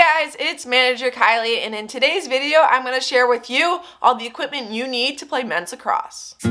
guys, it's Manager Kylie, and in today's video, I'm going to share with you all the equipment you need to play men's lacrosse. So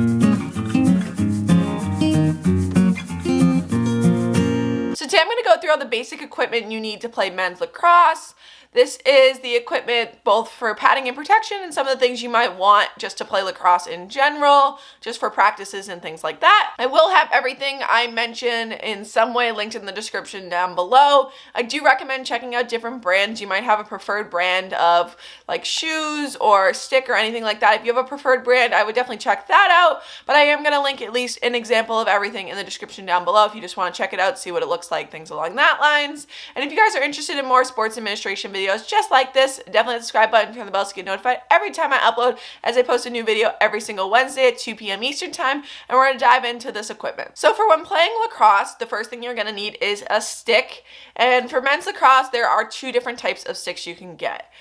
today I'm going to go through all the basic equipment you need to play men's lacrosse. This is the equipment both for padding and protection and some of the things you might want just to play lacrosse in general, just for practices and things like that. I will have everything I mention in some way linked in the description down below. I do recommend checking out different brands. You might have a preferred brand of like shoes or stick or anything like that. If you have a preferred brand, I would definitely check that out, but I am going to link at least an example of everything in the description down below if you just want to check it out, see what it looks like, things along that lines. And if you guys are interested in more sports administration videos just like this, definitely hit the subscribe button, turn the bell so you get notified every time I upload, as I post a new video every single Wednesday at 2 p.m. Eastern time, and we're going to dive into this equipment. So for when playing lacrosse, the first thing you're going to need is a stick, and for men's lacrosse, there are two different types of sticks you can get.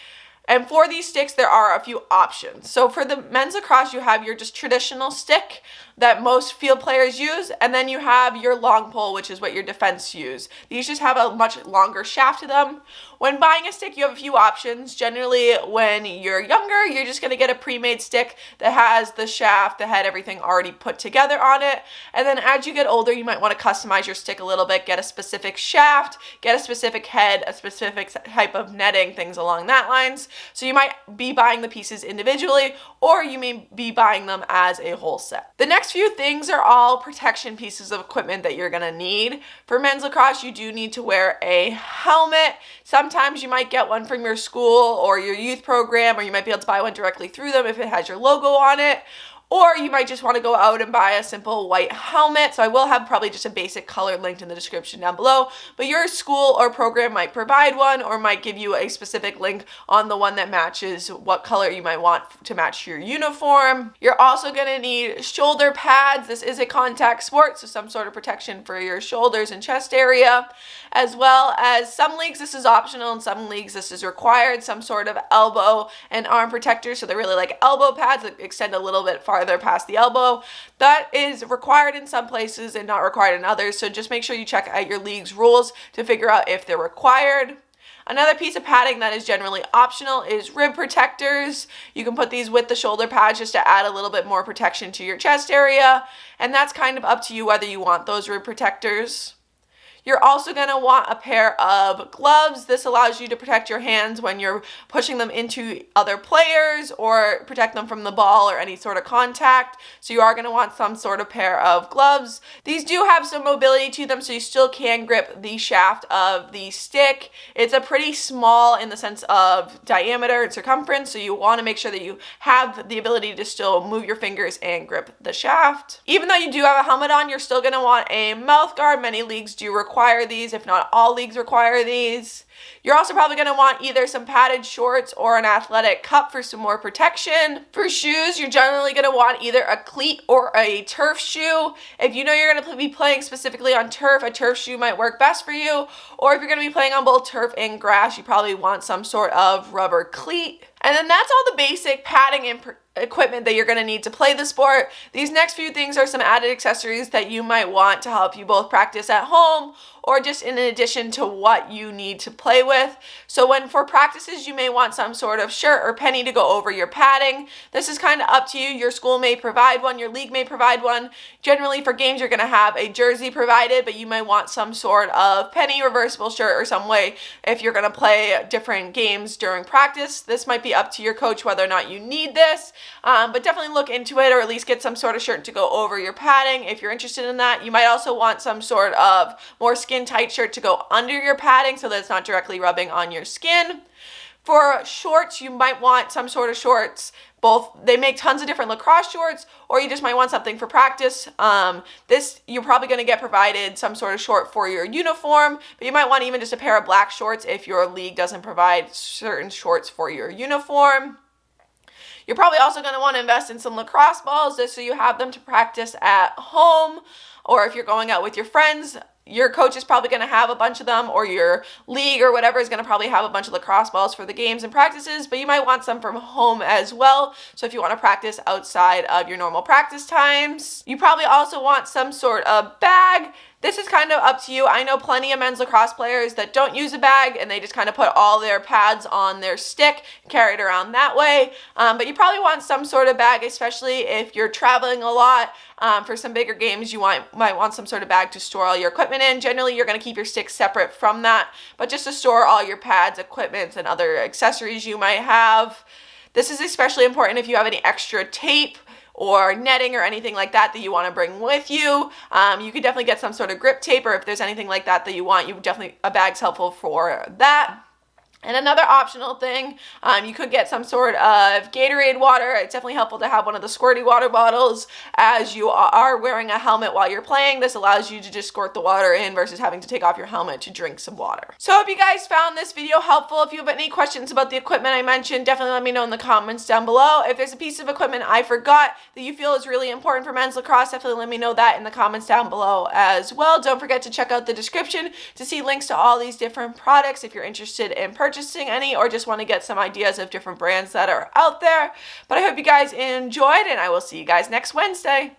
And for these sticks, there are a few options. So for the men's lacrosse, you have your just traditional stick that most field players use, and then you have your long pole, which is what your defense use. These just have a much longer shaft to them. When buying a stick, you have a few options. Generally, when you're younger, you're just going to get a pre-made stick that has the shaft, the head, everything already put together on it. And then as you get older, you might want to customize your stick a little bit, get a specific shaft, get a specific head, a specific type of netting, things along that lines. So you might be buying the pieces individually, or you may be buying them as a whole set. The next few things are all protection pieces of equipment that you're going to need. For men's lacrosse, you do need to wear a helmet. Sometimes you might get one from your school or your youth program, or you might be able to buy one directly through them if it has your logo on it. Or you might just want to go out and buy a simple white helmet. So I will have probably just a basic color linked in the description down below, but your school or program might provide one or might give you a specific link on the one that matches what color you might want to match your uniform. You're also going to need shoulder pads. This is a contact sport, so some sort of protection for your shoulders and chest area, as well as some leagues this is optional and some leagues this is required, some sort of elbow and arm protector. So they're really like elbow pads that extend a little bit farther past the elbow. That is required in some places and not required in others, so just make sure you check out your league's rules to figure out if they're required. Another piece of padding that is generally optional is rib protectors. You can put these with the shoulder pads just to add a little bit more protection to your chest area, and that's kind of up to you whether you want those rib protectors. You're also going to want a pair of gloves. This allows you to protect your hands when you're pushing them into other players or protect them from the ball or any sort of contact. So you are going to want some sort of pair of gloves. These do have some mobility to them, so you still can grip the shaft of the stick. It's a pretty small in the sense of diameter and circumference, so you want to make sure that you have the ability to still move your fingers and grip the shaft. Even though you do have a helmet on, you're still going to want a mouth guard. Many leagues do require these, if not all leagues require these. You're also probably going to want either some padded shorts or an athletic cup for some more protection. For shoes, you're generally going to want either a cleat or a turf shoe. If you know you're going to be playing specifically on turf, a turf shoe might work best for you. Or if you're going to be playing on both turf and grass, you probably want some sort of rubber cleat. And then that's all the basic padding and equipment that you're going to need to play the sport. These next few things are some added accessories that you might want to help you both practice at home or just in addition to what you need to play with. So when for practices, you may want some sort of shirt or penny to go over your padding. This is kind of up to you. Your school may provide one, your league may provide one. Generally for games, you're going to have a jersey provided, but you might want some sort of penny reversible shirt or some way if you're going to play different games during practice. This might be up to your coach whether or not you need this, but definitely look into it or at least get some sort of shirt to go over your padding if you're interested in that. You might also want some sort of more skin tight shirt to go under your padding so that it's not directly rubbing on your skin. For shorts, you might want some sort of shorts. They make tons of different lacrosse shorts, or you just might want something for practice. This you're probably going to get provided some sort of short for your uniform, but you might want even just a pair of black shorts if your league doesn't provide certain shorts for your uniform. You're probably also going to want to invest in some lacrosse balls just so you have them to practice at home, or if you're going out with your friends, your coach is probably going to have a bunch of them, or your league or whatever is going to probably have a bunch of lacrosse balls for the games and practices, but you might want some from home as well. So if you want to practice outside of your normal practice times, you probably also want some sort of bag. This is kind of up to you. I know plenty of men's lacrosse players that don't use a bag and they just kind of put all their pads on their stick, carry it around that way. But you probably want some sort of bag, especially if you're traveling a lot. For some bigger games, you might want some sort of bag to store all your equipment in. Generally, you're going to keep your stick separate from that, but just to store all your pads, equipment, and other accessories you might have. This is especially important if you have any extra tape or netting or anything like that that you want to bring with you. You could definitely get some sort of grip tape, or if there's anything like that you want, a bag's helpful for that. And another optional thing, you could get some sort of Gatorade water. It's definitely helpful to have one of the squirty water bottles as you are wearing a helmet while you're playing. This allows you to just squirt the water in versus having to take off your helmet to drink some water. So I hope you guys found this video helpful. If you have any questions about the equipment I mentioned, definitely let me know in the comments down below. If there's a piece of equipment I forgot that you feel is really important for men's lacrosse, definitely let me know that in the comments down below as well. Don't forget to check out the description to see links to all these different products if you're interested in purchasing any or just want to get some ideas of different brands that are out there. But I hope you guys enjoyed, and I will see you guys next Wednesday.